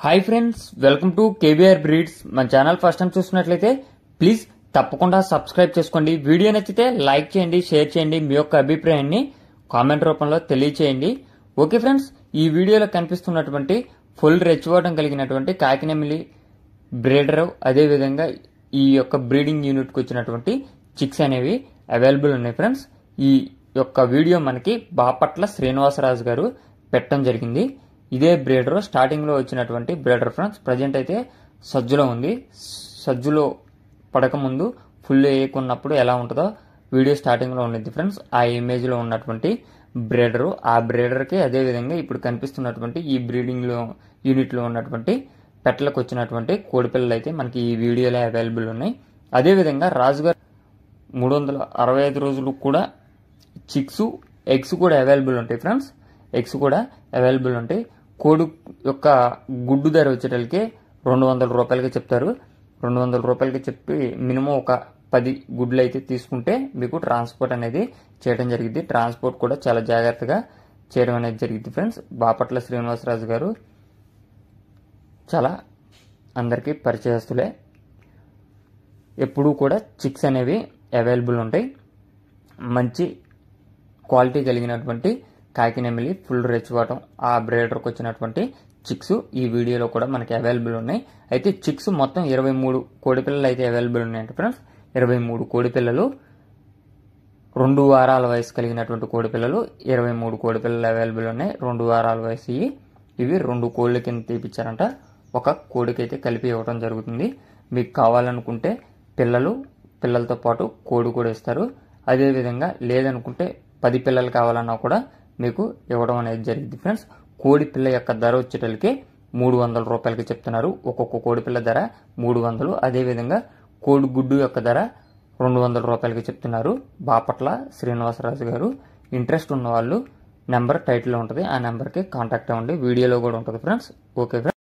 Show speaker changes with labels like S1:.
S1: Hi friends, welcome to KBR breeds. మన channel first time చూస్తున్నట్లయితే please తప్పకుండా subscribe చేసుకోండి. వీడియో నచ్చితే లైక్ చేయండి, షేర్ చేయండి, మీ యొక్క అభిప్రాయాన్ని కామెంట్ రూపంలో తెలియచేయండి. ఓకే ఫ్రెండ్స్, ఈ వీడియోలో కనిపిస్తున్నటువంటి ఫుల్ రెచ్చివాటం కలిగినటువంటి కాకినెమిలి బ్రీడర్, అదేవిధంగా ఈ యొక్క బ్రీడింగ్ యూనిట్కి వచ్చినటువంటి చిక్స్ అనేవి అవైలబుల్ ఉన్నాయి ఫ్రెండ్స్. ఈ యొక్క వీడియో మనకి బాపట్ల శ్రీనివాసరాజు గారు పెట్టడం జరిగింది. ఇదే బ్రీడర్ స్టార్టింగ్ లో వచ్చినటువంటి బ్రీడర్ ఫ్రెండ్స్. ప్రజెంట్ అయితే సజ్జులో ఉంది. సజ్జులో పడక ముందు ఫుల్ వేయకున్నప్పుడు ఎలా ఉంటుందో వీడియో స్టార్టింగ్ లో ఉన్నది ఫ్రెండ్స్. ఆ ఇమేజ్ లో ఉన్నటువంటి బ్రీడర్, ఆ బ్రీడర్ కి అదే విధంగా ఇప్పుడు కనిపిస్తున్నటువంటి ఈ బ్రీడింగ్ లో యూనిట్ లో ఉన్నటువంటి పెట్టలకు వచ్చినటువంటి కోడిపిల్లలు అయితే మనకి ఈ వీడియోలో అవైలబుల్ ఉన్నాయి. అదే విధంగా రాజుగారు 365 రోజులు కూడా చిక్స్, ఎగ్స్ కూడా అవైలబుల్ ఉంటాయి ఫ్రెండ్స్. ఎగ్స్ కూడా అవైలబుల్ ఉంటాయి. కోడి యొక్క గుడ్డు ధర వచ్చేటలకి 200 రూపాయలకి చెప్తారు. 200 రూపాయలకి చెప్పి మినిమం ఒక 10 గుడ్లు అయితే తీసుకుంటే మీకు ట్రాన్స్పోర్ట్ అనేది చేయడం జరిగింది. ట్రాన్స్పోర్ట్ కూడా చాలా జాగ్రత్తగా చేయడం అనేది జరిగింది ఫ్రెండ్స్. బాపట్ల శ్రీనివాసరాజు గారు చాలా అందరికీ పరిచయస్తులే. ఎప్పుడూ కూడా చిక్స్ అనేవి అవైలబుల్ ఉంటాయి. మంచి క్వాలిటీ కలిగినటువంటి కాకినెమిలి ఫుల్ రెచ్చివాటం ఆ బ్రీడర్కి వచ్చినటువంటి చిక్స్ ఈ వీడియోలో కూడా మనకి అవైలబుల్ ఉన్నాయి. అయితే చిక్స్ మొత్తం 23 కోడిపిల్లలు అయితే అవైలబుల్ ఉన్నాయంట ఫ్రెండ్స్. 23 కోడిపిల్లలు, 2 వారాల వయసు కలిగినటువంటి కోడిపిల్లలు 23 కోడిపిల్లలు అవైలబుల్ ఉన్నాయి. 2 వారాల వయసు ఇవి 2 కోళ్ళ కింద తీపిచ్చారంట. ఒక కోడికి అయితే కలిపి ఇవ్వడం జరుగుతుంది. మీకు కావాలనుకుంటే పిల్లలతో పాటు కోడి కూడా ఇస్తారు. అదేవిధంగా లేదనుకుంటే 10 పిల్లలు కావాలన్నా కూడా మీకు ఇవ్వడం అనేది జరిగింది ఫ్రెండ్స్. కోడి పిల్ల యొక్క ధర వచ్చేటలకి 300 రూపాయలకి చెప్తున్నారు. ఒక్కొక్క కోడి పిల్ల ధర 300. అదేవిధంగా కోడి గుడ్డు యొక్క ధర 200 రూపాయలకి చెప్తున్నారు. బాపట్ల శ్రీనివాసరాజు గారు. ఇంట్రెస్ట్ ఉన్న వాళ్ళు నెంబర్ టైటిల్లో ఉంటుంది, ఆ నెంబర్కి కాంటాక్ట్ అవ్వండి. వీడియోలో కూడా ఉంటుంది ఫ్రెండ్స్. Okay friends.